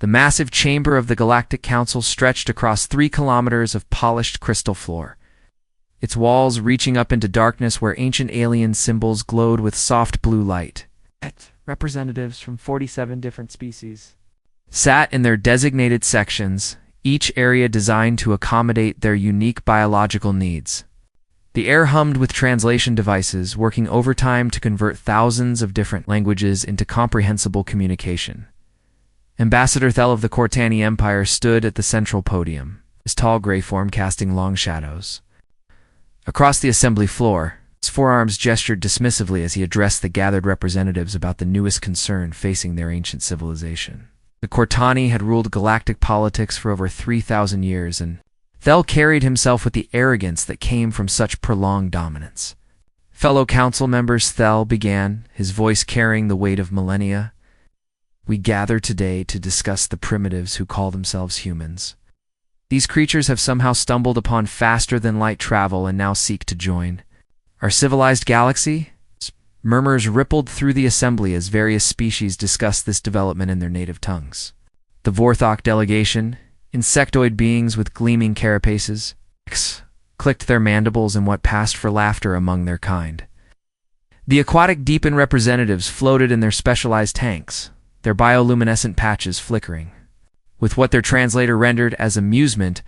The massive chamber of the Galactic Council stretched across 3 kilometers of polished crystal floor, its walls reaching up into darkness where ancient alien symbols glowed with soft blue light. Representatives from 47 different species sat in their designated sections, each area designed to accommodate their unique biological needs. The air hummed with translation devices working overtime to convert thousands of different languages into comprehensible communication. Ambassador Thel of the Cortani Empire stood at the central podium, his tall gray form casting long shadows. Across the assembly floor, his forearms gestured dismissively as he addressed the gathered representatives about the newest concern facing their ancient civilization. The Cortani had ruled galactic politics for over 3,000 years, and Thel carried himself with the arrogance that came from such prolonged dominance. Fellow council members, Thel began, his voice carrying the weight of millennia. We gather today to discuss the primitives who call themselves humans. These creatures have somehow stumbled upon faster-than-light travel and now seek to join our civilized galaxy. Murmurs rippled through the assembly as various species discussed this development in their native tongues. The Vorthok delegation, insectoid beings with gleaming carapaces, clicked their mandibles in what passed for laughter among their kind. The aquatic deepen representatives floated in their specialized tanks, their bioluminescent patches flickering, with what their translator rendered as amusement.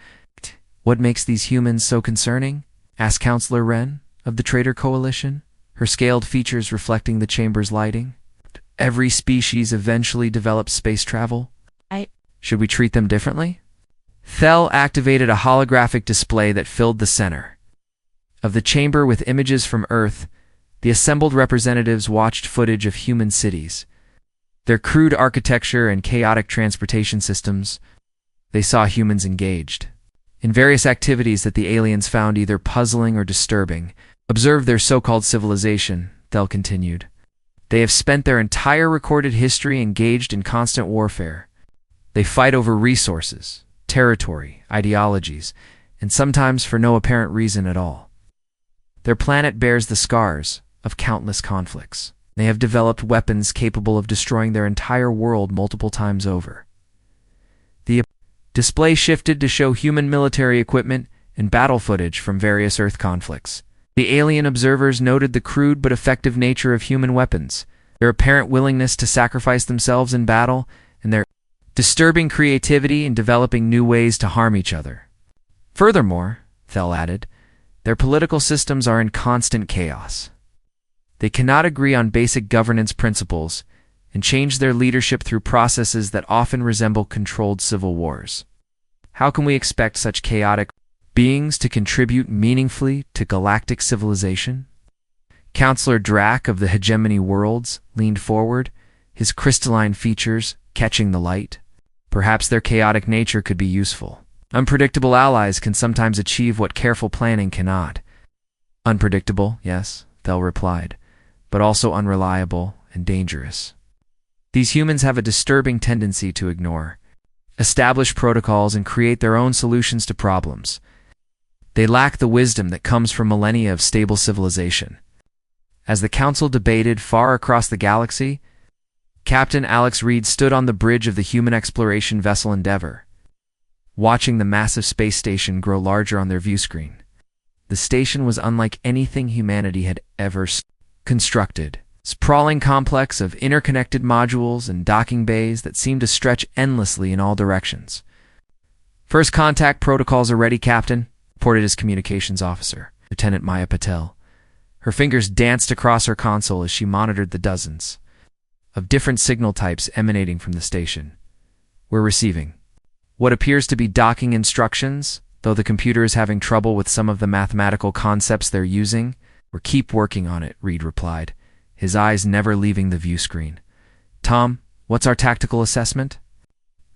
What makes these humans so concerning? Asked Counselor Wren of the Trader Coalition, her scaled features reflecting the chamber's lighting. Every species eventually develops space travel. Should we treat them differently? Thel activated a holographic display that filled the center of the chamber with images from Earth. The assembled representatives watched footage of human cities, their crude architecture and chaotic transportation systems. They saw humans engaged in various activities that the aliens found either puzzling or disturbing. Observe their so-called civilization, Thel continued. They have spent their entire recorded history engaged in constant warfare. They fight over resources, territory, ideologies, and sometimes for no apparent reason at all. Their planet bears the scars of countless conflicts. They have developed weapons capable of destroying their entire world multiple times over. The display shifted to show human military equipment and battle footage from various Earth conflicts. The alien observers noted the crude but effective nature of human weapons, their apparent willingness to sacrifice themselves in battle, and their disturbing creativity in developing new ways to harm each other. Furthermore, Thel added, their political systems are in constant chaos. They cannot agree on basic governance principles and change their leadership through processes that often resemble controlled civil wars. How can we expect such chaotic beings to contribute meaningfully to galactic civilization? Counselor Drac of the Hegemony Worlds leaned forward, his crystalline features catching the light. Perhaps their chaotic nature could be useful. Unpredictable allies can sometimes achieve what careful planning cannot. Unpredictable, yes, Thel replied, but also unreliable and dangerous. These humans have a disturbing tendency to ignore established protocols and create their own solutions to problems. They lack the wisdom that comes from millennia of stable civilization. As the council debated far across the galaxy, Captain Alex Reed stood on the bridge of the human exploration vessel Endeavour, watching the massive space station grow larger on their view screen. The station was unlike anything humanity had ever constructed. Sprawling complex of interconnected modules and docking bays that seemed to stretch endlessly in all directions. First contact protocols are ready, Captain, reported his communications officer, Lieutenant Maya Patel. Her fingers danced across her console as she monitored the dozens of different signal types emanating from the station. We're receiving what appears to be docking instructions, though the computer is having trouble with some of the mathematical concepts they're using. We'll keep working on it, Reed replied, his eyes never leaving the view screen. Tom, what's our tactical assessment?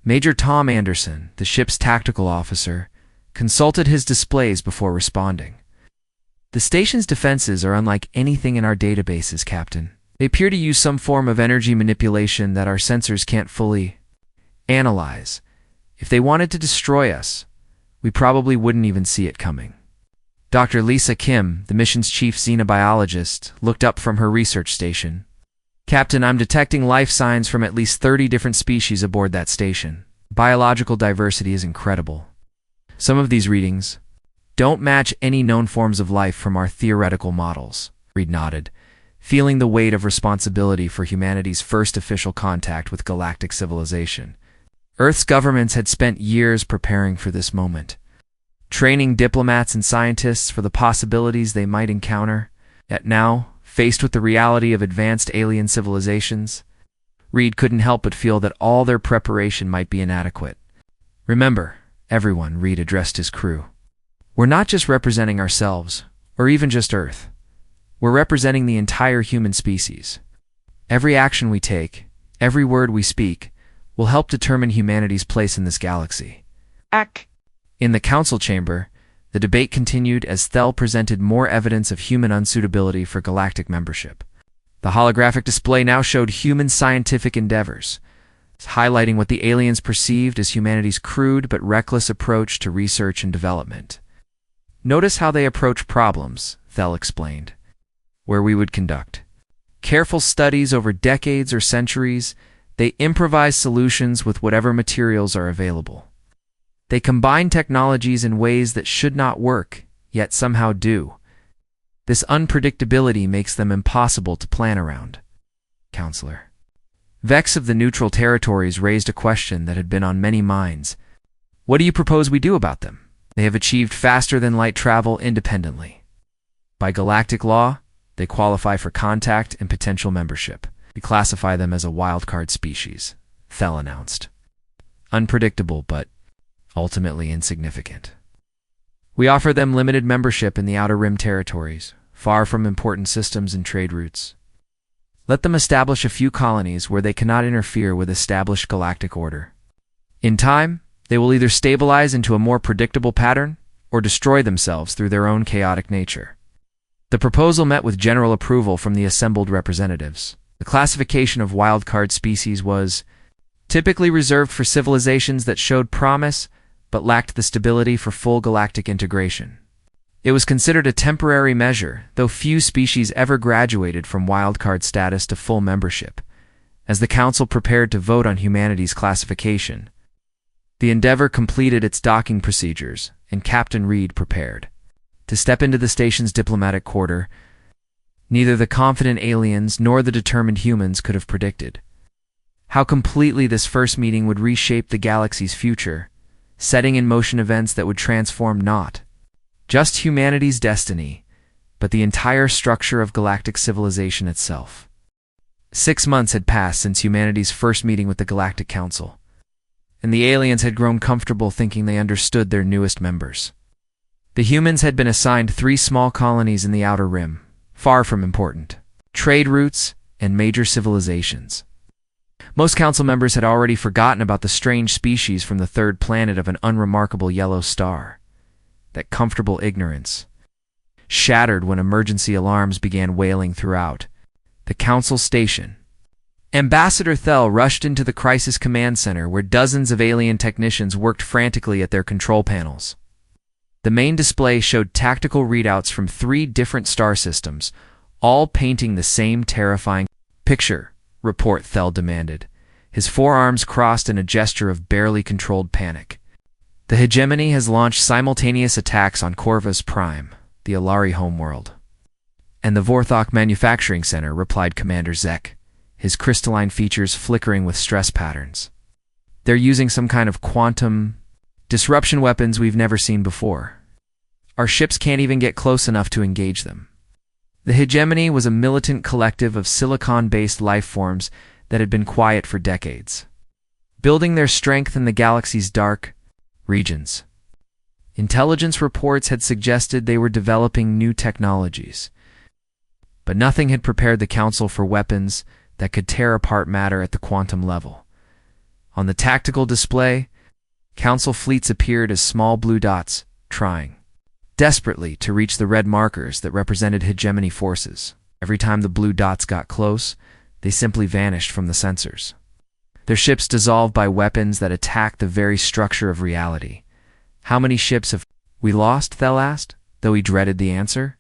Major Tom Anderson, the ship's tactical officer, consulted his displays before responding. The station's defenses are unlike anything in our databases, Captain. They appear to use some form of energy manipulation that our sensors can't fully analyze. If they wanted to destroy us, we probably wouldn't even see it coming. Dr. Lisa Kim, the mission's chief xenobiologist, looked up from her research station. Captain, I'm detecting life signs from at least 30 different species aboard that station. biological diversity is incredible. Some of these readings don't match any known forms of life from our theoretical models. Reed nodded, feeling the weight of responsibility for humanity's first official contact with galactic civilization. Earth's governments had spent years preparing for this moment, training diplomats and scientists for the possibilities they might encounter. Yet now, faced with the reality of advanced alien civilizations, Reed couldn't help but feel that all their preparation might be inadequate. Remember, everyone, Reed addressed his crew. We're not just representing ourselves, or even just Earth. We're representing the entire human species. Every action we take, every word we speak, will help determine humanity's place in this galaxy. In the council chamber, the debate continued as Thel presented more evidence of human unsuitability for galactic membership. The holographic display now showed human scientific endeavors, highlighting what the aliens perceived as humanity's crude but reckless approach to research and development. Notice how they approach problems, Thel explained, where we would conduct careful studies over decades or centuries. They improvise solutions with whatever materials are available. They combine technologies in ways that should not work, yet somehow do. This unpredictability makes them impossible to plan around. Counselor Vex of the neutral territories raised a question that had been on many minds. What do you propose we do about them? They have achieved faster-than-light travel independently. By galactic law, they qualify for contact and potential membership. We classify them as a wildcard species, Thel announced. Unpredictable, but ultimately insignificant. We offer them limited membership in the Outer Rim territories, far from important systems and trade routes. Let them establish a few colonies where they cannot interfere with established galactic order. In time, they will either stabilize into a more predictable pattern or destroy themselves through their own chaotic nature. The proposal met with general approval from the assembled representatives. The classification of wildcard species was typically reserved for civilizations that showed promise but lacked the stability for full galactic integration. It was considered a temporary measure, though few species ever graduated from wildcard status to full membership. As the Council prepared to vote on humanity's classification, the Endeavour completed its docking procedures, and Captain Reed prepared to step into the station's diplomatic quarter. Neither the confident aliens nor the determined humans could have predicted how completely this first meeting would reshape the galaxy's future, setting in motion events that would transform not just humanity's destiny, but the entire structure of galactic civilization itself. 6 months had passed since humanity's first meeting with the Galactic Council, and the aliens had grown comfortable thinking they understood their newest members. The humans had been assigned 3 small colonies in the Outer Rim, far from important trade routes and major civilizations. Most council members had already forgotten about the strange species from the third planet of an unremarkable yellow star. That comfortable ignorance shattered when emergency alarms began wailing throughout the council station. Ambassador Thel rushed into the Crisis Command Center where dozens of alien technicians worked frantically at their control panels. The main display showed tactical readouts from 3 different star systems, all painting the same terrifying picture. Report, Thel demanded, his forearms crossed in a gesture of barely controlled panic. The hegemony has launched simultaneous attacks on Corvus Prime, the Alari homeworld, and the Vorthok Manufacturing Center, replied Commander Zek, his crystalline features flickering with stress patterns. They're using some kind of quantum disruption weapons we've never seen before. Our ships can't even get close enough to engage them. The hegemony was a militant collective of silicon-based life forms that had been quiet for decades, building their strength in the galaxy's dark regions. Intelligence reports had suggested they were developing new technologies, but nothing had prepared the Council for weapons that could tear apart matter at the quantum level. On the tactical display, Council fleets appeared as small blue dots, trying desperately to reach the red markers that represented hegemony forces. Every time the blue dots got close, they simply vanished from the sensors. Their ships dissolved by weapons that attacked the very structure of reality. How many ships have we lost? Thel asked, though he dreaded the answer.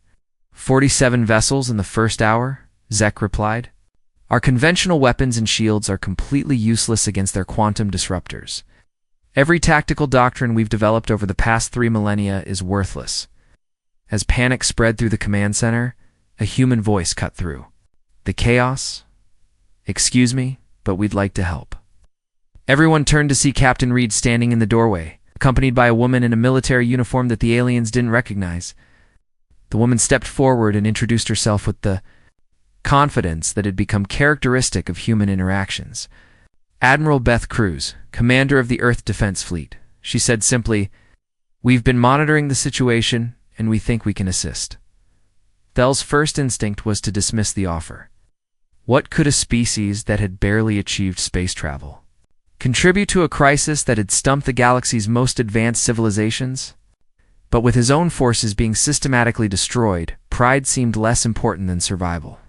47 vessels in the first hour, Zek replied. Our conventional weapons and shields are completely useless against their quantum disruptors. Every tactical doctrine we've developed over the past 3 millennia is worthless. As panic spread through the command center, a human voice cut through. The chaos? Excuse me, but we'd like to help. Everyone turned to see Captain Reed standing in the doorway, accompanied by a woman in a military uniform that the aliens didn't recognize. The woman stepped forward and introduced herself with the confidence that had become characteristic of human interactions. Admiral Beth Cruz, commander of the Earth Defense Fleet. She said simply, "We've been monitoring the situation, and we think we can assist." Thel's first instinct was to dismiss the offer. What could a species that had barely achieved space travel contribute to a crisis that had stumped the galaxy's most advanced civilizations? But with his own forces being systematically destroyed, pride seemed less important than survival.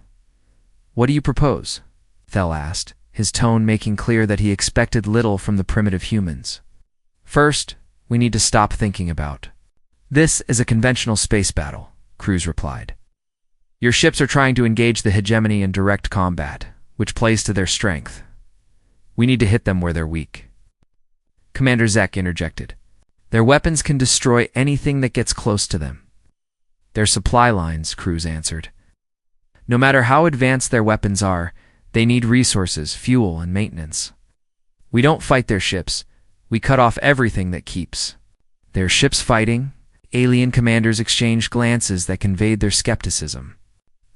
"What do you propose?" Thel asked, his tone making clear that he expected little from the primitive humans. "First, we need to stop thinking about this as a conventional space battle," Cruz replied. "Your ships are trying to engage the hegemony in direct combat, which plays to their strength. We need to hit them where they're weak." Commander Zek interjected. "Their weapons can destroy anything that gets close to them." "Their supply lines," Cruz answered. "No matter how advanced their weapons are, they need resources, fuel, and maintenance. We don't fight their ships. We cut off everything that keeps their ships fighting." Alien commanders exchanged glances that conveyed their skepticism.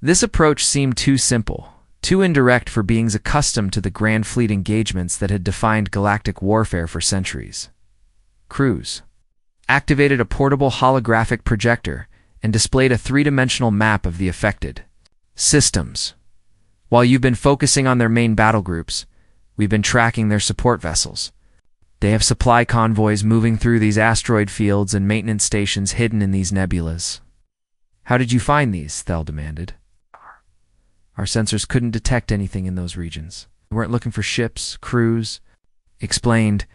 This approach seemed too simple, too indirect for beings accustomed to the Grand Fleet engagements that had defined galactic warfare for centuries. Cruz activated a portable holographic projector and displayed a 3-dimensional map of the affected systems. "While you've been focusing on their main battle groups, we've been tracking their support vessels. They have supply convoys moving through these asteroid fields and maintenance stations hidden in these nebulas." "How did you find these?" Thel demanded. "Our sensors couldn't detect anything in those regions. We weren't looking for ships," Cruz explained.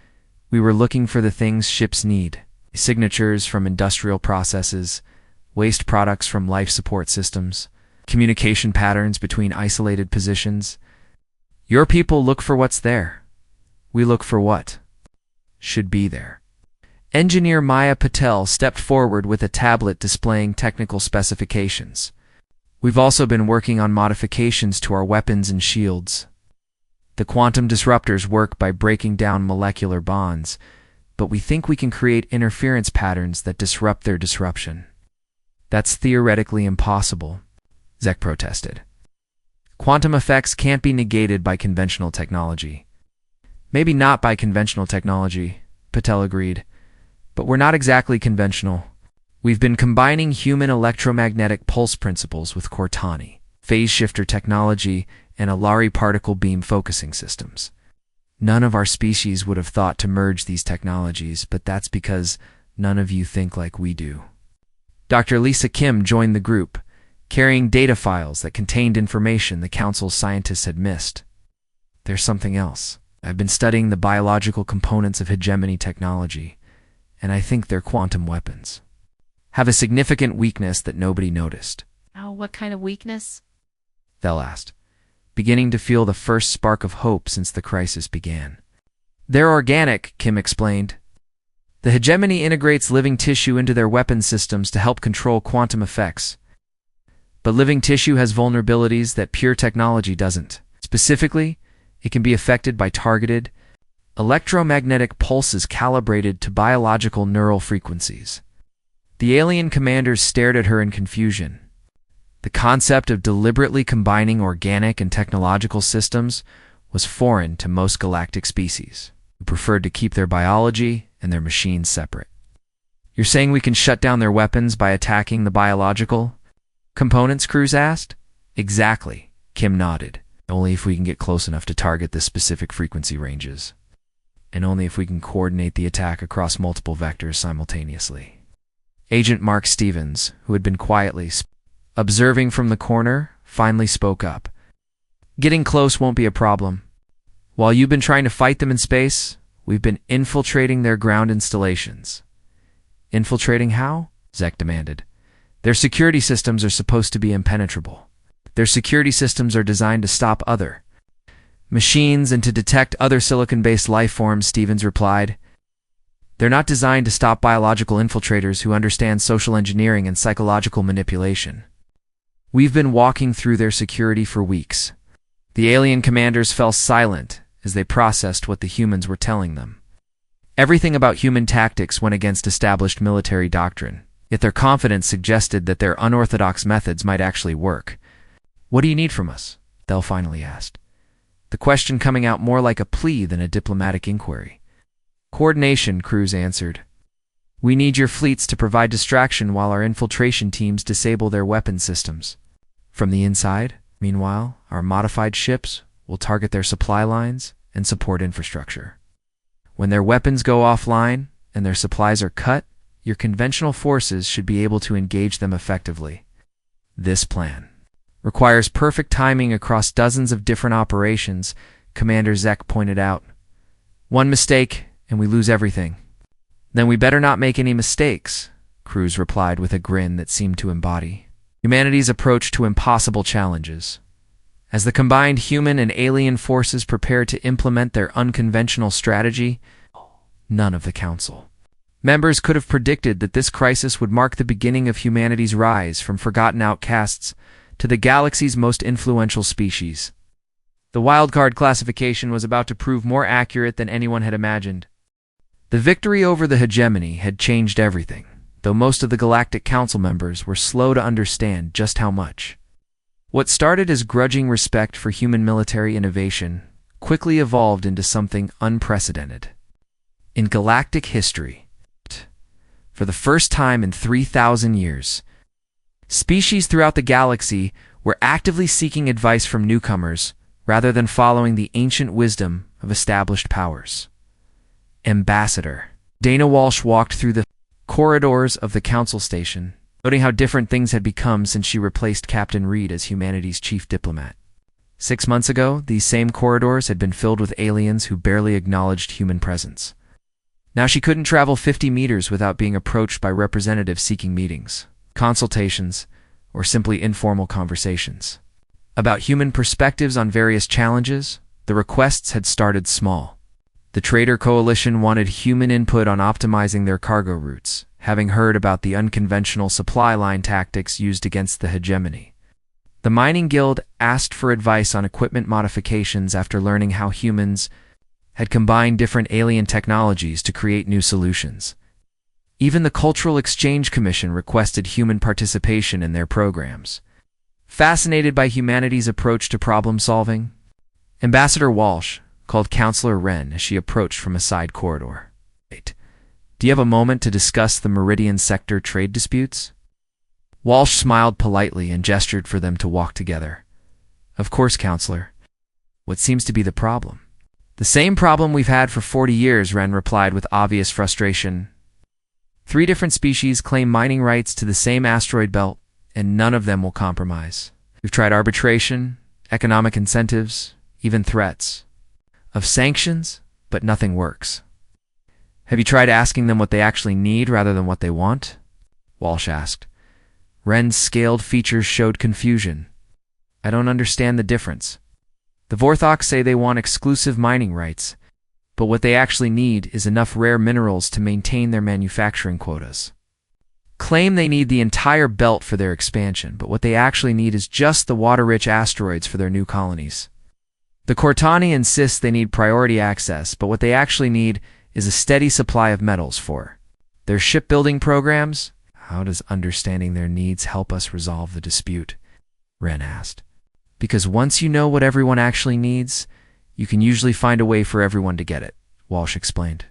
"We were looking for the things ships need: signatures from industrial processes, waste products from life support systems, communication patterns between isolated positions. Your people look for what's there. We look for what should be there." Engineer Maya Patel stepped forward with a tablet displaying technical specifications. "We've also been working on modifications to our weapons and shields. The quantum disruptors work by breaking down molecular bonds, but we think we can create interference patterns that disrupt their disruption." "That's theoretically impossible," Zek protested. "Quantum effects can't be negated by conventional technology." "Maybe not by conventional technology," Patel agreed, "but we're not exactly conventional. We've been combining human electromagnetic pulse principles with Cortani, phase shifter technology, and Alari particle beam focusing systems. None of our species would have thought to merge these technologies, but that's because none of you think like we do." Dr. Lisa Kim joined the group, carrying data files that contained information the Council's scientists had missed. "There's something else. I've been studying the biological components of hegemony technology, and I think their quantum weapons have a significant weakness that nobody noticed." "Oh, what kind of weakness?" Thel asked, beginning to feel the first spark of hope since the crisis began. "They're organic," Kim explained. "The hegemony integrates living tissue into their weapon systems to help control quantum effects. But living tissue has vulnerabilities that pure technology doesn't. Specifically, it can be affected by targeted electromagnetic pulses calibrated to biological neural frequencies." The alien commanders stared at her in confusion. The concept of deliberately combining organic and technological systems was foreign to most galactic species, who preferred to keep their biology and their machines separate. "You're saying we can shut down their weapons by attacking the biological components?" Cruz asked. "Exactly," Kim nodded. "Only if we can get close enough to target the specific frequency ranges. And only if we can coordinate the attack across multiple vectors simultaneously." Agent Mark Stevens, who had been quietly observing from the corner, finally spoke up. "Getting close won't be a problem. While you've been trying to fight them in space, we've been infiltrating their ground installations." "Infiltrating how?" Zek demanded. "Their security systems are supposed to be impenetrable. Their security systems are designed to stop other machines and to detect other silicon-based life forms," Stevens replied. They're not designed to stop biological infiltrators who understand social engineering and psychological manipulation. We've been walking through their security for weeks. The alien commanders fell silent as they processed what the humans were telling them. Everything about human tactics went against established military doctrine, yet their confidence suggested that their unorthodox methods might actually work. "What do you need from us?" Thel finally asked, the question coming out more like a plea than a diplomatic inquiry. "Coordination," Cruz answered. "We need your fleets to provide distraction while our infiltration teams disable their weapon systems. From the inside, meanwhile, our modified ships will target their supply lines and support infrastructure. When their weapons go offline and their supplies are cut, your conventional forces should be able to engage them effectively. This plan requires perfect timing across dozens of different operations," Commander Zek pointed out. "One mistake, and we lose everything." "Then we better not make any mistakes," Cruz replied with a grin that seemed to embody humanity's approach to impossible challenges. As the combined human and alien forces prepared to implement their unconventional strategy, none of the Council members could have predicted that this crisis would mark the beginning of humanity's rise from forgotten outcasts to the galaxy's most influential species. The Wildcard classification was about to prove more accurate than anyone had imagined. The victory over the hegemony had changed everything, though most of the Galactic Council members were slow to understand just how much. What started as grudging respect for human military innovation quickly evolved into something unprecedented. In galactic history, for the first time in 3,000 years, species throughout the galaxy were actively seeking advice from newcomers rather than following the ancient wisdom of established powers. Ambassador Dana Walsh walked through the corridors of the council station, noting how different things had become since she replaced Captain Reed as humanity's chief diplomat. 6 months ago, these same corridors had been filled with aliens who barely acknowledged human presence. Now she couldn't travel 50 meters without being approached by representatives seeking meetings, consultations, or simply informal conversations. About human perspectives on various challenges, the requests had started small. The Trader Coalition wanted human input on optimizing their cargo routes, having heard about the unconventional supply line tactics used against the hegemony. The Mining Guild asked for advice on equipment modifications after learning how humans had combined different alien technologies to create new solutions. Even the Cultural Exchange Commission requested human participation in their programs. Fascinated by humanity's approach to problem-solving, Ambassador Walsh called Counselor Wren as she approached from a side corridor. "Wait, do you have a moment to discuss the Meridian Sector trade disputes?" Walsh smiled politely and gestured for them to walk together. "Of course, Counselor. What seems to be the problem?" "The same problem we've had for 40 years, Wren replied with obvious frustration. 3 different species claim mining rights to the same asteroid belt, and none of them will compromise. We've tried arbitration, economic incentives, even threats of sanctions, but nothing works." "Have you tried asking them what they actually need rather than what they want?" Walsh asked. Wren's scaled features showed confusion. "I don't understand the difference. The Vorthok say they want exclusive mining rights, but what they actually need is enough rare minerals to maintain their manufacturing quotas. Claim they need the entire belt for their expansion, but what they actually need is just the water-rich asteroids for their new colonies. The Cortani insist they need priority access, but what they actually need is a steady supply of metals for their shipbuilding programs." "How does understanding their needs help us resolve the dispute?" Wren asked. "Because once you know what everyone actually needs, you can usually find a way for everyone to get it," Walsh explained.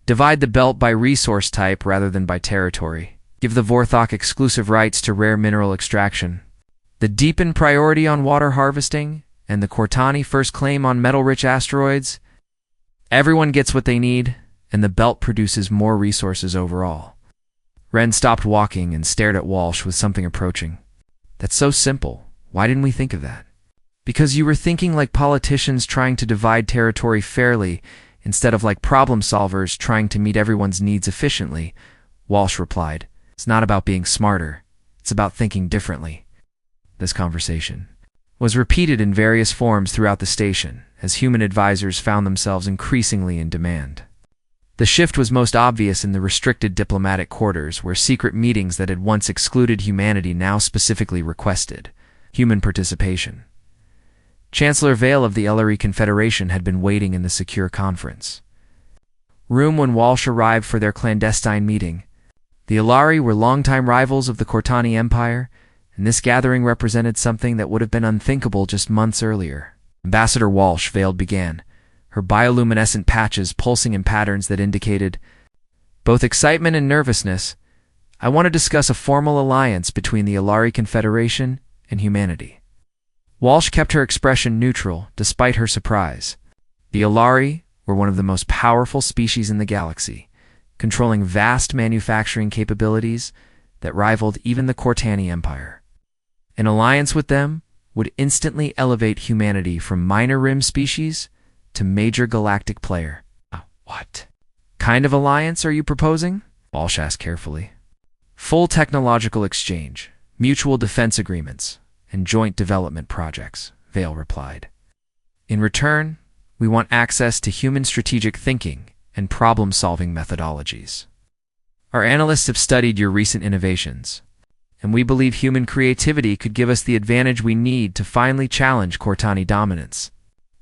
"Divide the belt by resource type rather than by territory. Give the Vorthok exclusive rights to rare mineral extraction. The deepen priority on water harvesting, and the Cortani first claim on metal-rich asteroids. Everyone gets what they need, and the belt produces more resources overall." Wren stopped walking and stared at Walsh with something approaching. "That's so simple. Why didn't we think of that?" "Because you were thinking like politicians trying to divide territory fairly instead of like problem solvers trying to meet everyone's needs efficiently," Walsh replied. "It's not about being smarter. It's about thinking differently." This conversation was repeated in various forms throughout the station as human advisors found themselves increasingly in demand. The shift was most obvious in the restricted diplomatic quarters, where secret meetings that had once excluded humanity now specifically requested human participation. Chancellor Vale of the Ellery Confederation had been waiting in the secure conference room when Walsh arrived for their clandestine meeting. The Elari were longtime rivals of the Cortani Empire, and this gathering represented something that would have been unthinkable just months earlier. Ambassador Walsh, Vale began, her bioluminescent patches pulsing in patterns that indicated both excitement and nervousness. I want to discuss a formal alliance between the Elari Confederation and humanity. Walsh kept her expression neutral, despite her surprise. The Elari were one of the most powerful species in the galaxy, controlling vast manufacturing capabilities that rivaled even the Cortani Empire. An alliance with them would instantly elevate humanity from minor rim species to major galactic player. What kind of alliance are you proposing? Walsh asked carefully. Full technological exchange, mutual defense agreements, and joint development projects, Vale replied. In return, we want access to human strategic thinking and problem-solving methodologies. Our analysts have studied your recent innovations, and we believe human creativity could give us the advantage we need to finally challenge Cortani dominance.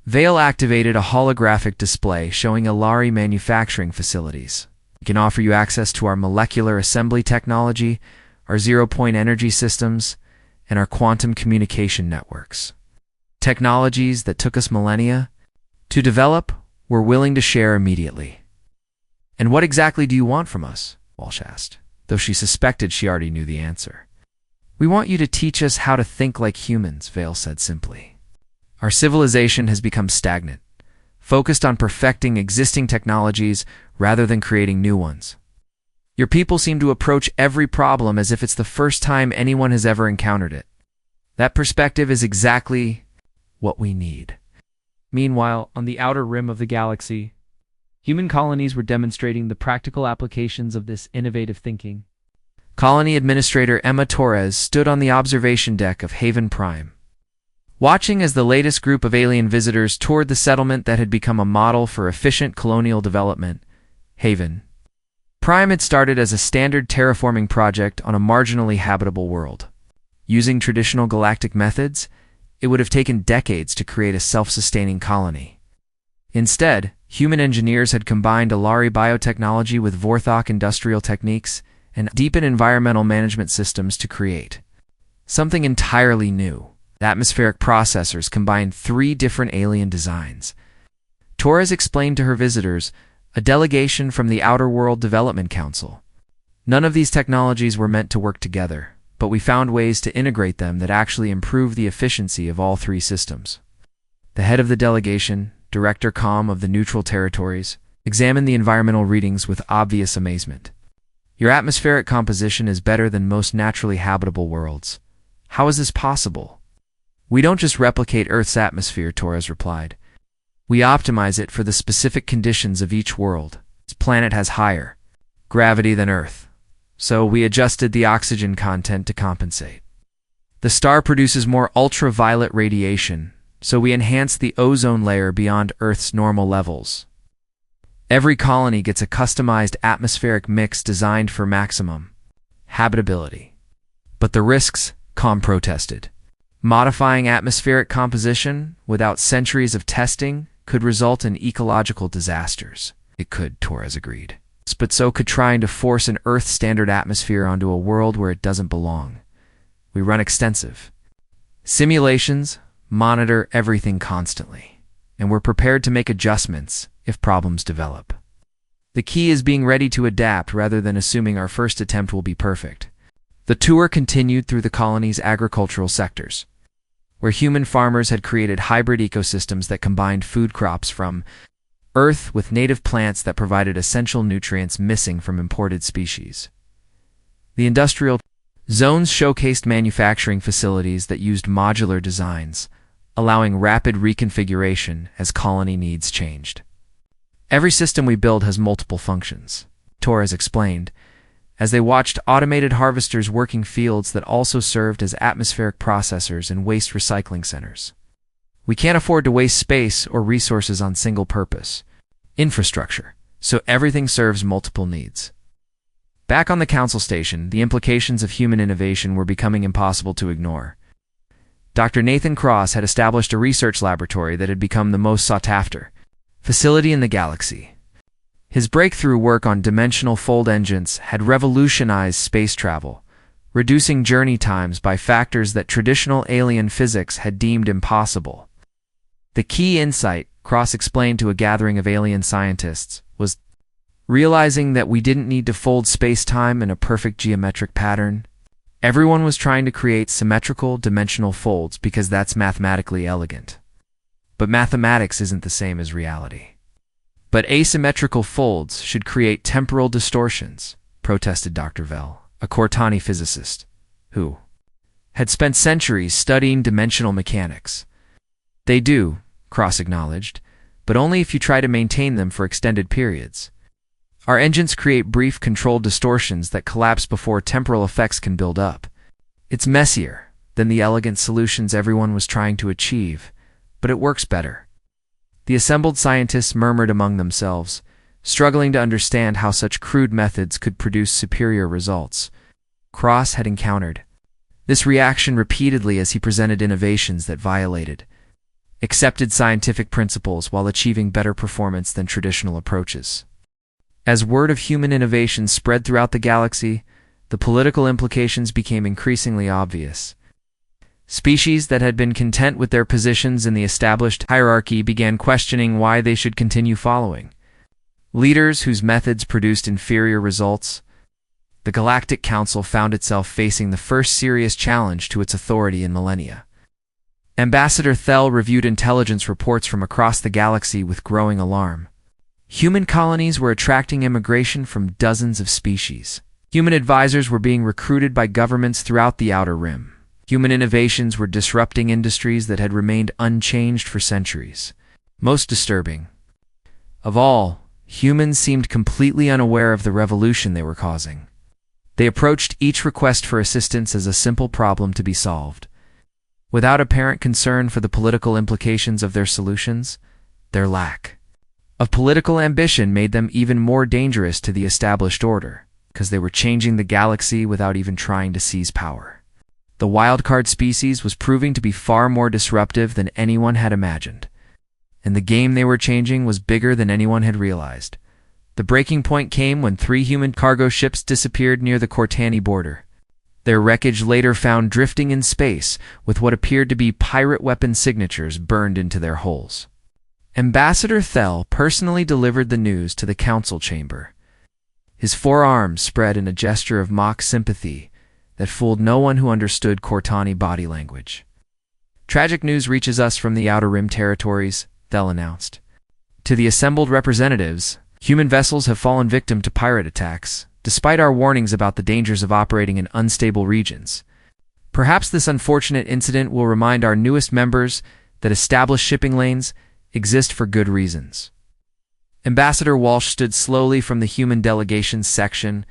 Vale activated a holographic display showing Elari manufacturing facilities. We can offer you access to our molecular assembly technology, our zero-point energy systems, and our quantum communication networks. Technologies that took us millennia to develop, we're willing to share immediately. And what exactly do you want from us? Walsh asked, though she suspected she already knew the answer. We want you to teach us how to think like humans, Vale said simply. Our civilization has become stagnant, focused on perfecting existing technologies rather than creating new ones. Your people seem to approach every problem as if it's the first time anyone has ever encountered it. That perspective is exactly what we need. Meanwhile, on the outer rim of the galaxy, human colonies were demonstrating the practical applications of this innovative thinking. Colony Administrator Emma Torres stood on the observation deck of Haven Prime, watching as the latest group of alien visitors toured the settlement that had become a model for efficient colonial development, Haven. Prime had started as a standard terraforming project on a marginally habitable world. Using traditional galactic methods, it would have taken decades to create a self-sustaining colony. Instead, human engineers had combined Elari biotechnology with Vorthok industrial techniques and deepened environmental management systems to create something entirely new. Atmospheric processors combined 3 different alien designs. Torres explained to her visitors, a delegation from the Outer World Development Council. None of these technologies were meant to work together, but we found ways to integrate them that actually improve the efficiency of all 3 systems. The head of the delegation, Director Com of the Neutral Territories, examined the environmental readings with obvious amazement. Your atmospheric composition is better than most naturally habitable worlds. How is this possible? We don't just replicate Earth's atmosphere, Torres replied. We optimize it for the specific conditions of each world. This planet has higher gravity than Earth, so we adjusted the oxygen content to compensate. The star produces more ultraviolet radiation, so we enhance the ozone layer beyond Earth's normal levels. Every colony gets a customized atmospheric mix designed for maximum habitability. But the risks, Com protested. Modifying atmospheric composition without centuries of testing could result in ecological disasters. It could, Torres agreed. But so could trying to force an Earth-standard atmosphere onto a world where it doesn't belong. We run extensive simulations, monitor everything constantly, and we're prepared to make adjustments if problems develop. The key is being ready to adapt rather than assuming our first attempt will be perfect. The tour continued through the colony's agricultural sectors, where human farmers had created hybrid ecosystems that combined food crops from Earth with native plants that provided essential nutrients missing from imported species. The industrial zones showcased manufacturing facilities that used modular designs, allowing rapid reconfiguration as colony needs changed. Every system we build has multiple functions, Torres explained, as they watched automated harvesters working fields that also served as atmospheric processors and waste recycling centers. We can't afford to waste space or resources on single-purpose infrastructure, so everything serves multiple needs. Back on the council station, the implications of human innovation were becoming impossible to ignore. Dr. Nathan Cross had established a research laboratory that had become the most sought-after facility in the galaxy. His breakthrough work on dimensional fold engines had revolutionized space travel, reducing journey times by factors that traditional alien physics had deemed impossible. The key insight, Cross explained to a gathering of alien scientists, was realizing that we didn't need to fold space-time in a perfect geometric pattern. Everyone was trying to create symmetrical dimensional folds because that's mathematically elegant. But mathematics isn't the same as reality. But asymmetrical folds should create temporal distortions, protested Dr. Vell, a Cortani physicist, who had spent centuries studying dimensional mechanics. They do, Cross acknowledged, but only if you try to maintain them for extended periods. Our engines create brief controlled distortions that collapse before temporal effects can build up. It's messier than the elegant solutions everyone was trying to achieve, but it works better. The assembled scientists murmured among themselves, struggling to understand how such crude methods could produce superior results. Cross had encountered this reaction repeatedly as he presented innovations that violated accepted scientific principles while achieving better performance than traditional approaches. As word of human innovation spread throughout the galaxy, the political implications became increasingly obvious. Species that had been content with their positions in the established hierarchy began questioning why they should continue following leaders whose methods produced inferior results. The Galactic Council found itself facing the first serious challenge to its authority in millennia. Ambassador Thel reviewed intelligence reports from across the galaxy with growing alarm. Human colonies were attracting immigration from dozens of species. Human advisors were being recruited by governments throughout the Outer Rim. Human innovations were disrupting industries that had remained unchanged for centuries. Most disturbing of all, humans seemed completely unaware of the revolution they were causing. They approached each request for assistance as a simple problem to be solved, without apparent concern for the political implications of their solutions. Their lack of political ambition made them even more dangerous to the established order, because they were changing the galaxy without even trying to seize power. The Wildcard species was proving to be far more disruptive than anyone had imagined, and the game they were changing was bigger than anyone had realized. The breaking point came when 3 human cargo ships disappeared near the Cortani border. Their wreckage later found drifting in space with what appeared to be pirate weapon signatures burned into their hulls. Ambassador Thel personally delivered the news to the council chamber. His 4 arms spread in a gesture of mock sympathy that fooled no one who understood Cortani body language. "Tragic news reaches us from the Outer Rim territories," Thel announced. To the assembled representatives, human vessels have fallen victim to pirate attacks, despite our warnings about the dangers of operating in unstable regions. Perhaps this unfortunate incident will remind our newest members that established shipping lanes exist for good reasons. Ambassador Walsh stood slowly from the human delegations section,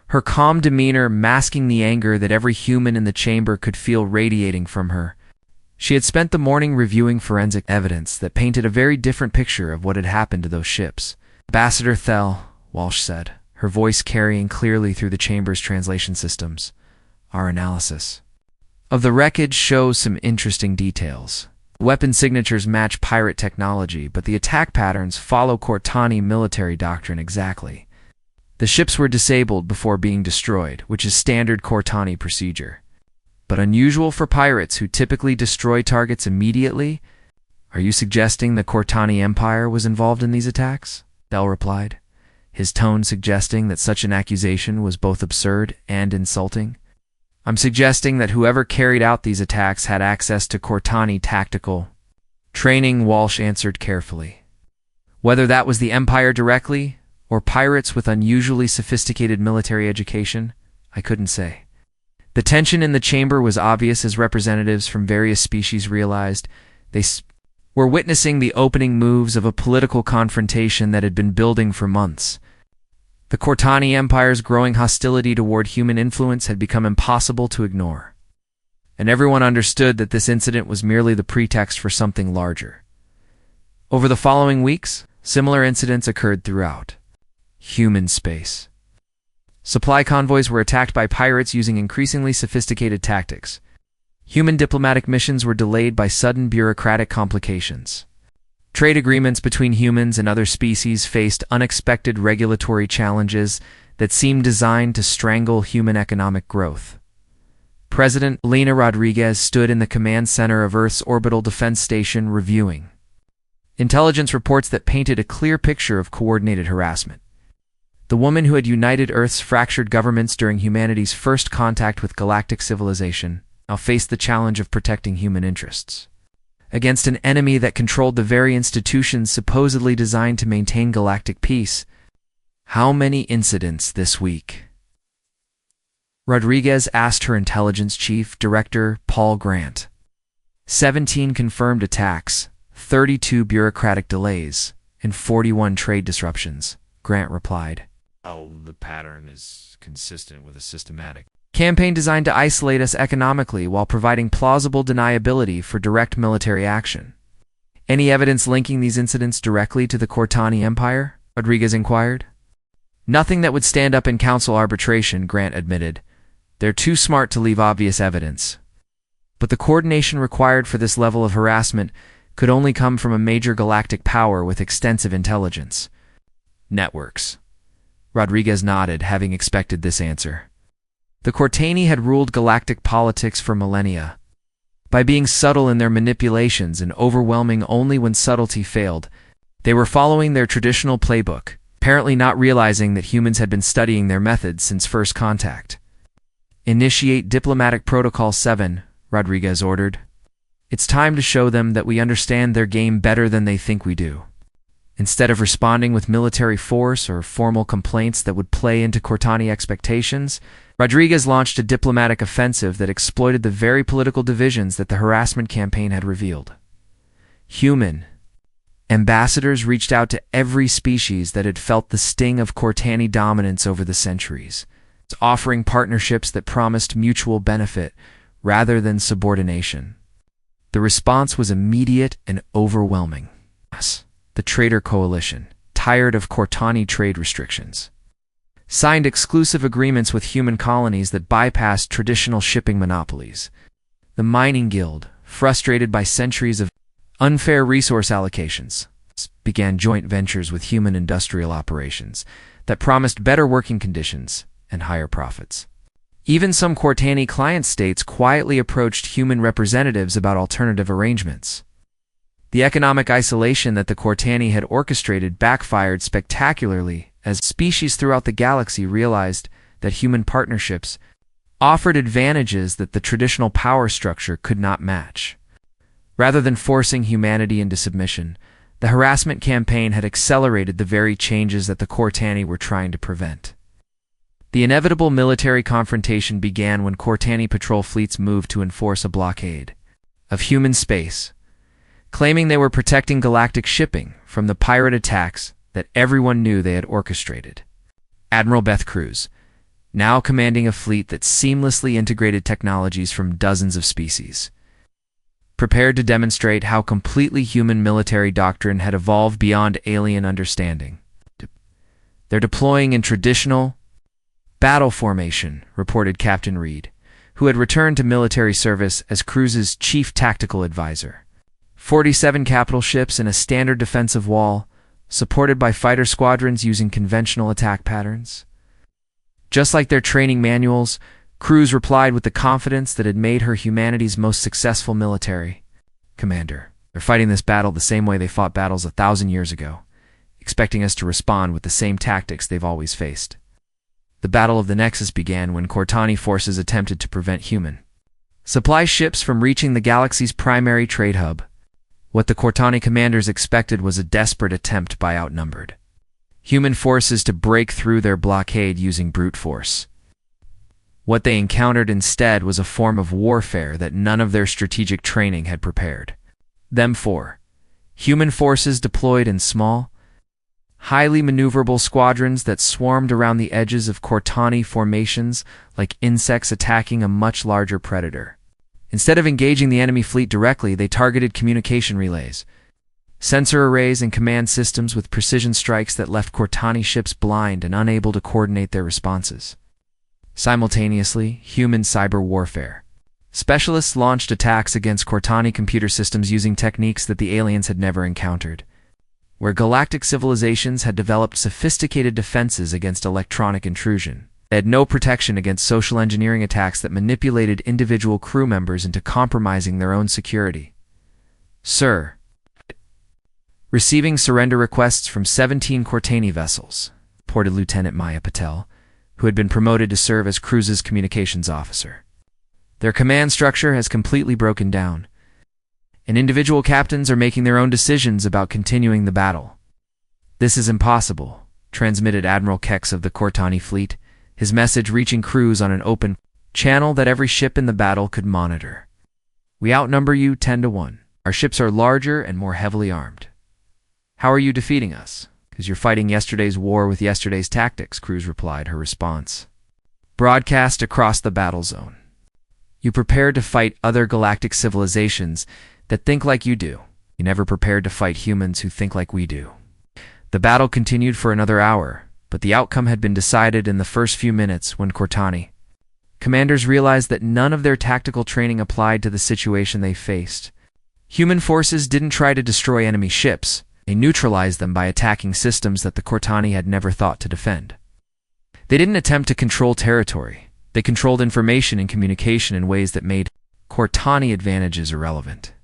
her calm demeanor masking the anger that every human in the chamber could feel radiating from her. She had spent the morning reviewing forensic evidence that painted a very different picture of what had happened to those ships. "Ambassador Thel," Walsh said, her voice carrying clearly through the chamber's translation systems, "our analysis of the wreckage shows some interesting details. Weapon signatures match pirate technology, but the attack patterns follow Cortani military doctrine exactly. The ships were disabled before being destroyed, which is standard Cortani procedure, but unusual for pirates who typically destroy targets immediately. Are you suggesting the Cortani Empire was involved in these attacks?" Thel replied, his tone suggesting that such an accusation was both absurd and insulting. "I'm suggesting that whoever carried out these attacks had access to Cortani tactical training," Walsh answered carefully. "Whether that was the Empire directly, or pirates with unusually sophisticated military education, I couldn't say." The tension in the chamber was obvious as representatives from various species realized they were witnessing the opening moves of a political confrontation that had been building for months. The Cortani Empire's growing hostility toward human influence had become impossible to ignore, and everyone understood that this incident was merely the pretext for something larger. Over the following weeks, Similar incidents occurred throughout human space. Supply convoys were attacked by pirates using increasingly sophisticated tactics. Human diplomatic missions were delayed by sudden bureaucratic complications. Trade agreements between humans and other species faced unexpected regulatory challenges that seemed designed to strangle human economic growth. President Elena Rodriguez stood in the command center of Earth's orbital defense station reviewing intelligence reports that painted a clear picture of coordinated harassment. The woman who had united Earth's fractured governments during humanity's first contact with galactic civilization now faced the challenge of protecting human interests against an enemy that controlled the very institutions supposedly designed to maintain galactic peace. How many incidents this week? Rodriguez asked her intelligence chief, Director Paul Grant. 17 confirmed attacks, 32 bureaucratic delays, and 41 trade disruptions, Grant replied. The pattern is consistent with a systematic campaign designed to isolate us economically while providing plausible deniability for direct military action. Any evidence linking these incidents directly to the Cortani Empire? Rodriguez inquired. Nothing that would stand up in council arbitration, Grant admitted. They're too smart to leave obvious evidence. But the coordination required for this level of harassment could only come from a major galactic power with extensive intelligence networks. Rodriguez nodded, having expected this answer. The Cortani had ruled galactic politics for millennia. By being subtle in their manipulations and overwhelming only when subtlety failed, they were following their traditional playbook, apparently not realizing that humans had been studying their methods since first contact. Initiate Diplomatic Protocol 7, Rodriguez ordered. It's time to show them that we understand their game better than they think we do. Instead of responding with military force or formal complaints that would play into Cortani expectations, Rodriguez launched a diplomatic offensive that exploited the very political divisions that the harassment campaign had revealed. Human ambassadors reached out to every species that had felt the sting of Cortani dominance over the centuries, offering partnerships that promised mutual benefit rather than subordination. The response was immediate and overwhelming. The Trader Coalition, tired of Cortani trade restrictions, signed exclusive agreements with human colonies that bypassed traditional shipping monopolies. The Mining Guild, frustrated by centuries of unfair resource allocations, began joint ventures with human industrial operations that promised better working conditions and higher profits. Even some Cortani client states quietly approached human representatives about alternative arrangements. The economic isolation that the Cortani had orchestrated backfired spectacularly as species throughout the galaxy realized that human partnerships offered advantages that the traditional power structure could not match. Rather than forcing humanity into submission, the harassment campaign had accelerated the very changes that the Cortani were trying to prevent. The inevitable military confrontation began when Cortani patrol fleets moved to enforce a blockade of human space, claiming they were protecting galactic shipping from the pirate attacks that everyone knew they had orchestrated. Admiral Beth Cruz, now commanding a fleet that seamlessly integrated technologies from dozens of species, prepared to demonstrate how completely human military doctrine had evolved beyond alien understanding. They're deploying in traditional battle formation, reported Captain Reed, who had returned to military service as Cruz's chief tactical advisor. 47 capital ships and a standard defensive wall, supported by fighter squadrons using conventional attack patterns. Just like their training manuals, Cruz replied with the confidence that had made her humanity's most successful military commander. They're fighting this battle the same way they fought battles 1,000 years ago, expecting us to respond with the same tactics they've always faced. The Battle of the Nexus began when Cortani forces attempted to prevent human supply ships from reaching the galaxy's primary trade hub. What the Cortani commanders expected was a desperate attempt by outnumbered human forces to break through their blockade using brute force. What they encountered instead was a form of warfare that none of their strategic training had prepared them for. Human forces deployed in small, highly maneuverable squadrons that swarmed around the edges of Cortani formations like insects attacking a much larger predator. Instead of engaging the enemy fleet directly, they targeted communication relays, Sensor arrays and command systems with precision strikes that left Cortani ships blind and unable to coordinate their responses. Simultaneously, human cyber warfare. Specialists launched attacks against Cortani computer systems using techniques that the aliens had never encountered. Where galactic civilizations had developed sophisticated defenses against electronic intrusion, they had no protection against social engineering attacks that manipulated individual crew members into compromising their own security. Sir, receiving surrender requests from 17 Cortani vessels, reported Lieutenant Maya Patel, who had been promoted to serve as Cruz's communications officer. Their command structure has completely broken down, and individual captains are making their own decisions about continuing the battle. This is impossible, transmitted Admiral Kex of the Cortani fleet, his message reaching Cruz on an open channel that every ship in the battle could monitor. We outnumber you 10-1. Our ships are larger and more heavily armed. How are you defeating us? Because you're fighting yesterday's war with yesterday's tactics, Cruz replied, her response. Broadcast across the battle zone. You prepared to fight other galactic civilizations that think like you do. You never prepared to fight humans who think like we do. The battle continued for another hour, but the outcome had been decided in the first few minutes when Cortani commanders realized that none of their tactical training applied to the situation they faced. Human forces didn't try to destroy enemy ships. They neutralized them by attacking systems that the Cortani had never thought to defend. They didn't attempt to control territory. They controlled information and communication in ways that made Cortani advantages irrelevant.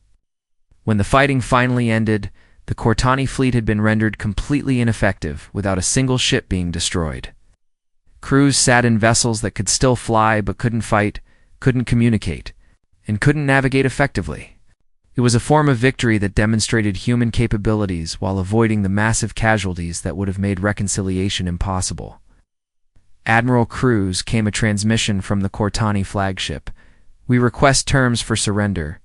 When the fighting finally ended, the Cortani fleet had been rendered completely ineffective without a single ship being destroyed. Crews sat in vessels that could still fly but couldn't fight, couldn't communicate, and couldn't navigate effectively. It was a form of victory that demonstrated human capabilities while avoiding the massive casualties that would have made reconciliation impossible. Admiral Cruz came a transmission from the Cortani flagship. We request terms for surrender.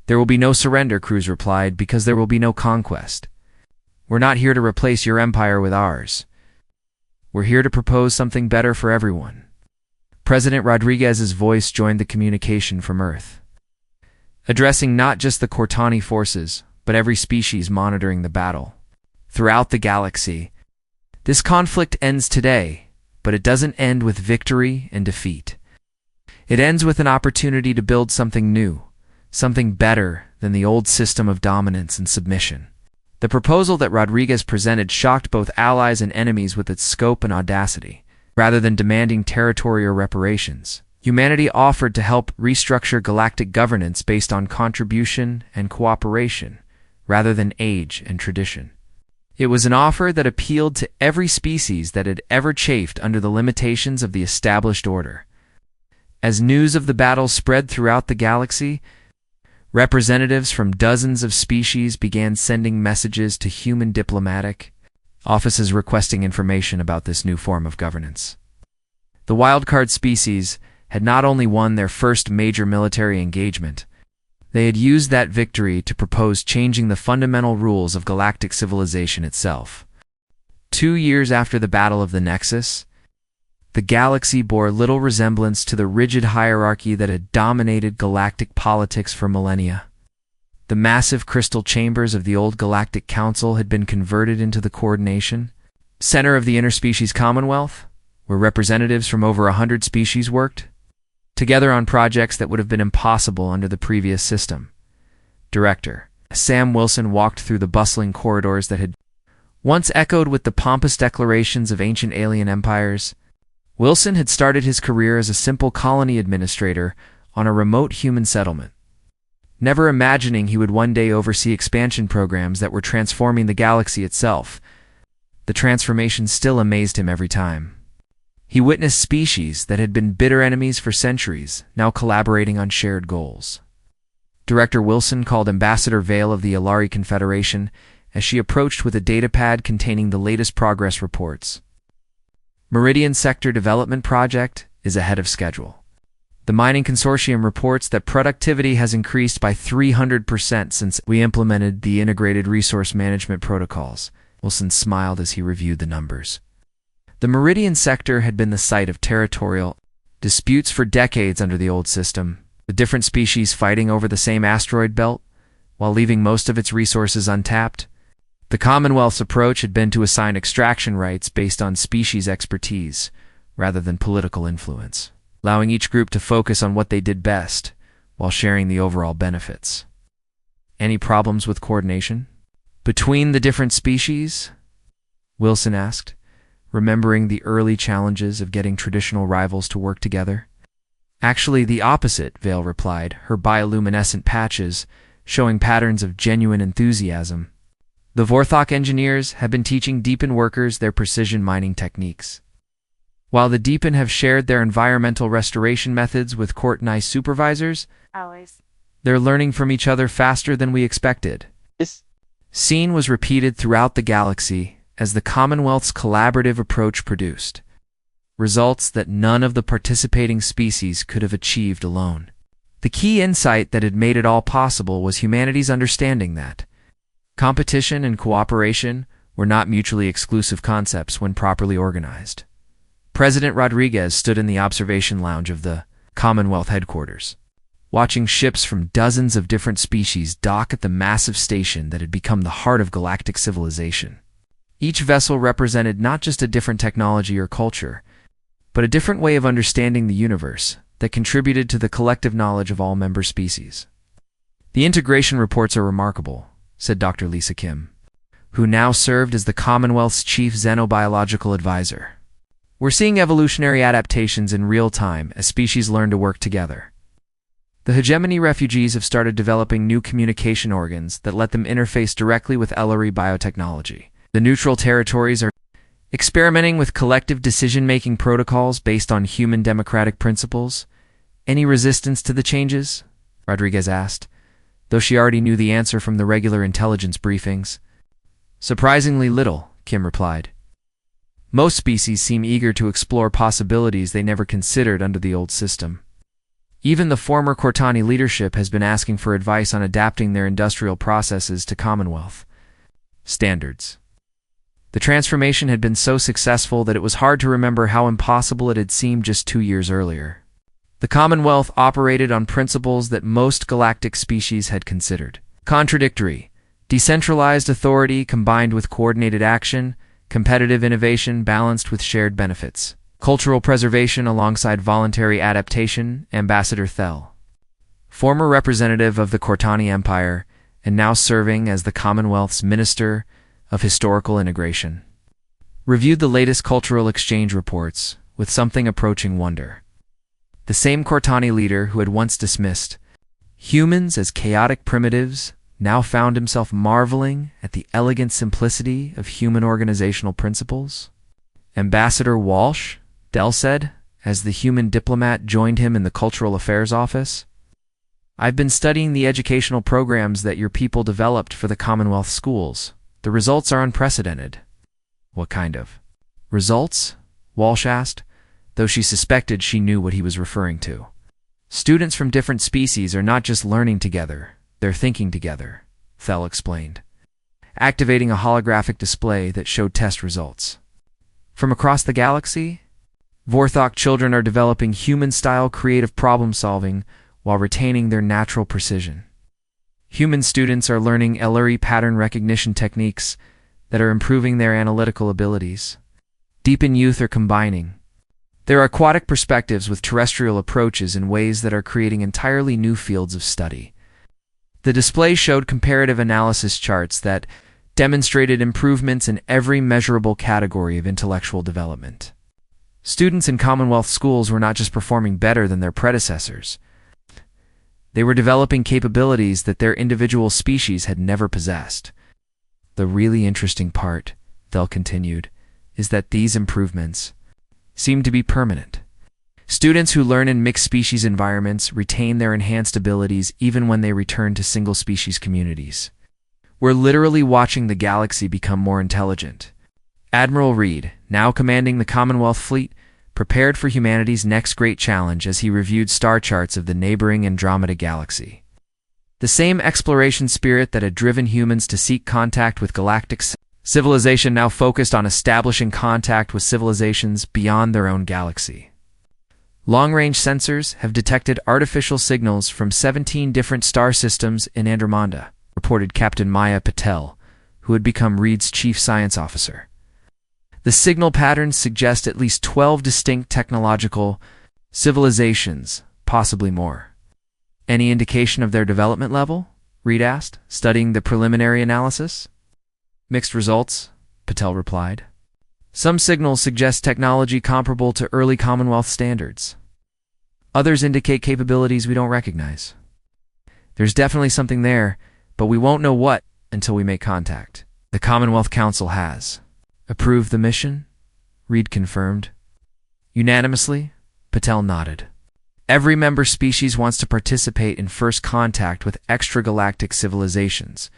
There will be no surrender, Cruz replied, because there will be no conquest. We're not here to replace your empire with ours. We're here to propose something better for everyone. President Rodriguez's voice joined the communication from Earth, addressing not just the Cortani forces, but every species monitoring the battle. Throughout the galaxy, this conflict ends today, but it doesn't end with victory and defeat. It ends with an opportunity to build something new, something better than the old system of dominance and submission. The proposal that Rodriguez presented shocked both allies and enemies with its scope and audacity. Rather than demanding territory or reparations, humanity offered to help restructure galactic governance based on contribution and cooperation, rather than age and tradition. It was an offer that appealed to every species that had ever chafed under the limitations of the established order. As news of the battle spread throughout the galaxy, representatives from dozens of species began sending messages to human diplomatic offices requesting information about this new form of governance. The Wildcard species had not only won their first major military engagement, they had used that victory to propose changing the fundamental rules of galactic civilization itself. 2 years after the Battle of the Nexus, the galaxy bore little resemblance to the rigid hierarchy that had dominated galactic politics for millennia. The massive crystal chambers of the old Galactic Council had been converted into the coordination center of the Interspecies Commonwealth, where representatives from over 100 species worked together on projects that would have been impossible under the previous system. Director Sam Wilson walked through the bustling corridors that had once echoed with the pompous declarations of ancient alien empires. Wilson had started his career as a simple colony administrator on a remote human settlement, never imagining he would one day oversee expansion programs that were transforming the galaxy itself. The transformation still amazed him every time. He witnessed species that had been bitter enemies for centuries, now collaborating on shared goals. Director Wilson called Ambassador Vale of the Ilari Confederation as she approached with a datapad containing the latest progress reports. Meridian Sector Development Project is ahead of schedule. The Mining Consortium reports that productivity has increased by 300% since we implemented the Integrated Resource Management Protocols. Wilson smiled as he reviewed the numbers. The Meridian Sector had been the site of territorial disputes for decades under the old system, with different species fighting over the same asteroid belt, while leaving most of its resources untapped. The Commonwealth's approach had been to assign extraction rights based on species expertise, rather than political influence, allowing each group to focus on what they did best, while sharing the overall benefits. Any problems with coordination? Between the different species? Wilson asked, remembering the early challenges of getting traditional rivals to work together. Actually, the opposite, Vale replied, her bioluminescent patches showing patterns of genuine enthusiasm. The Vorthok engineers have been teaching Deepin workers their precision mining techniques, while the Deepin have shared their environmental restoration methods with Courtenay supervisors. They're learning from each other faster than we expected. This Scene was repeated throughout the galaxy as the Commonwealth's collaborative approach produced results that none of the participating species could have achieved alone. The key insight that had made it all possible was humanity's understanding that competition and cooperation were not mutually exclusive concepts when properly organized. President Rodriguez stood in the observation lounge of the Commonwealth headquarters, watching ships from dozens of different species dock at the massive station that had become the heart of galactic civilization. Each vessel represented not just a different technology or culture, but a different way of understanding the universe that contributed to the collective knowledge of all member species. The integration reports are remarkable, said Dr. Lisa Kim, who now served as the Commonwealth's chief xenobiological advisor. We're seeing evolutionary adaptations in real time as species learn to work together. The hegemony refugees have started developing new communication organs that let them interface directly with Ellery biotechnology. The neutral territories are experimenting with collective decision-making protocols based on human democratic principles. Any resistance to the changes? Rodriguez asked, though she already knew the answer from the regular intelligence briefings. Surprisingly little, Kim replied. Most species seem eager to explore possibilities they never considered under the old system. Even the former Cortani leadership has been asking for advice on adapting their industrial processes to Commonwealth standards. The transformation had been so successful that it was hard to remember how impossible it had seemed just 2 years earlier. The Commonwealth operated on principles that most galactic species had considered contradictory: decentralized authority combined with coordinated action, competitive innovation balanced with shared benefits, cultural preservation alongside voluntary adaptation. Ambassador Thel, former representative of the Cortani Empire and now serving as the Commonwealth's Minister of Historical Integration, reviewed the latest cultural exchange reports with something approaching wonder. The same Cortani leader who had once dismissed humans as chaotic primitives now found himself marveling at the elegant simplicity of human organizational principles. Ambassador Walsh, Dell said, as the human diplomat joined him in the Cultural Affairs office. I've been studying the educational programs that your people developed for the Commonwealth schools. The results are unprecedented. What kind of results? Walsh asked, though she suspected she knew what he was referring to. Students from different species are not just learning together, they're thinking together, Thel explained, activating a holographic display that showed test results. From across the galaxy, Vorthok children are developing human-style creative problem-solving while retaining their natural precision. Human students are learning Ellery pattern recognition techniques that are improving their analytical abilities. Deepin youth are combining their aquatic perspectives with terrestrial approaches in ways that are creating entirely new fields of study. The display showed comparative analysis charts that demonstrated improvements in every measurable category of intellectual development. Students in Commonwealth schools were not just performing better than their predecessors. They were developing capabilities that their individual species had never possessed. The really interesting part, Thel continued, is that these improvements seem to be permanent. Students who learn in mixed-species environments retain their enhanced abilities even when they return to single-species communities. We're literally watching the galaxy become more intelligent. Admiral Reed, now commanding the Commonwealth fleet, prepared for humanity's next great challenge as he reviewed star charts of the neighboring Andromeda galaxy. The same exploration spirit that had driven humans to seek contact with galactic civilization now focused on establishing contact with civilizations beyond their own galaxy. Long-range sensors have detected artificial signals from 17 different star systems in Andromeda, reported Captain Maya Patel, who who had become Reed's chief science officer. The signal patterns suggest at least 12 distinct technological civilizations, possibly more. Any indication of their development level? Reed asked, studying the preliminary analysis. Mixed results, Patel replied. Some signals suggest technology comparable to early Commonwealth standards. Others indicate capabilities we don't recognize. There's definitely something there, but we won't know what until we make contact. The Commonwealth Council has approved the mission, Reed confirmed. Unanimously, Patel nodded. Every member species wants to participate in first contact with extragalactic civilizations.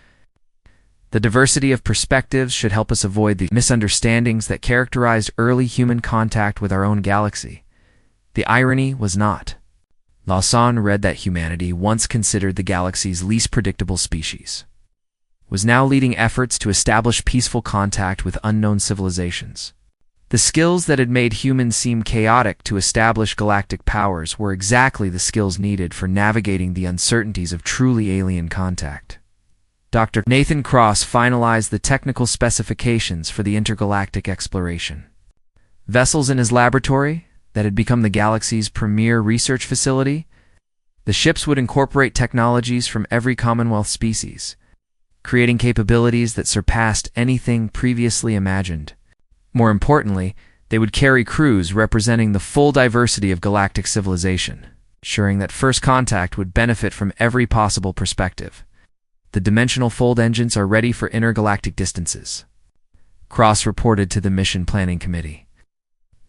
The diversity of perspectives should help us avoid the misunderstandings that characterized early human contact with our own galaxy. The irony was not. Lawson read that humanity, once considered the galaxy's least predictable species, was now leading efforts to establish peaceful contact with unknown civilizations. The skills that had made humans seem chaotic to establish galactic powers were exactly the skills needed for navigating the uncertainties of truly alien contact. Dr. Nathan Cross finalized the technical specifications for the intergalactic exploration. Vessels in his laboratory, that had become the galaxy's premier research facility, the ships would incorporate technologies from every Commonwealth species, creating capabilities that surpassed anything previously imagined. More importantly, they would carry crews representing the full diversity of galactic civilization, ensuring that first contact would benefit from every possible perspective. The dimensional fold engines are ready for intergalactic distances, Cross reported to the Mission Planning Committee.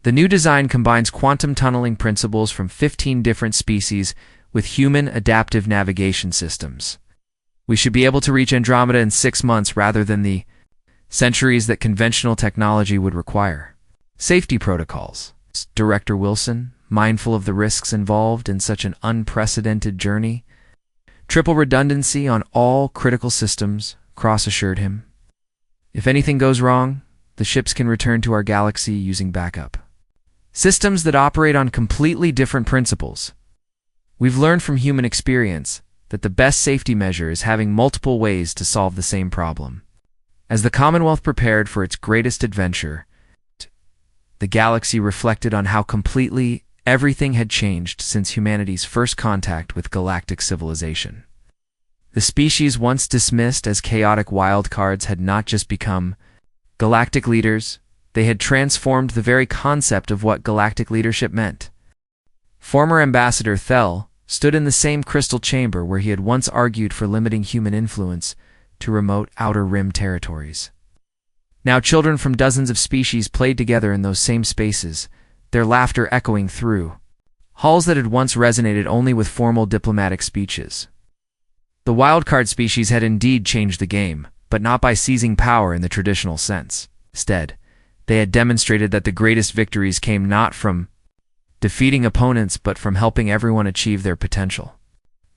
The new design combines quantum tunneling principles from 15 different species with human adaptive navigation systems. We should be able to reach Andromeda in 6 months rather than the centuries that conventional technology would require. Safety protocols. Director Wilson, mindful of the risks involved in such an unprecedented journey. Triple redundancy on all critical systems, Cross assured him. If anything goes wrong, the ships can return to our galaxy using backup systems that operate on completely different principles. We've learned from human experience that the best safety measure is having multiple ways to solve the same problem. As the Commonwealth prepared for its greatest adventure, the galaxy reflected on how completely everything had changed since humanity's first contact with galactic civilization. The species once dismissed as chaotic wildcards had not just become galactic leaders, they had transformed the very concept of what galactic leadership meant. Former Ambassador Thel stood in the same crystal chamber where he had once argued for limiting human influence to remote outer rim territories. Now children from dozens of species played together in those same spaces, their laughter echoing through halls that had once resonated only with formal diplomatic speeches. The wildcard species had indeed changed the game, but not by seizing power in the traditional sense. Instead, they had demonstrated that the greatest victories came not from defeating opponents but from helping everyone achieve their potential.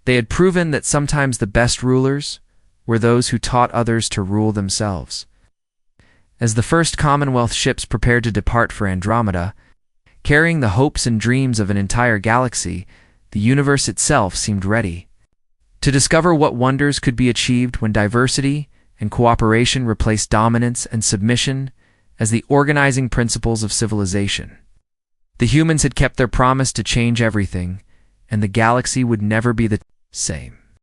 They had proven that sometimes the best rulers were those who taught others to rule themselves. As the first Commonwealth ships prepared to depart for Andromeda, carrying the hopes and dreams of an entire galaxy, the universe itself seemed ready to discover what wonders could be achieved when diversity and cooperation replaced dominance and submission as the organizing principles of civilization. The humans had kept their promise to change everything, and the galaxy would never be the same.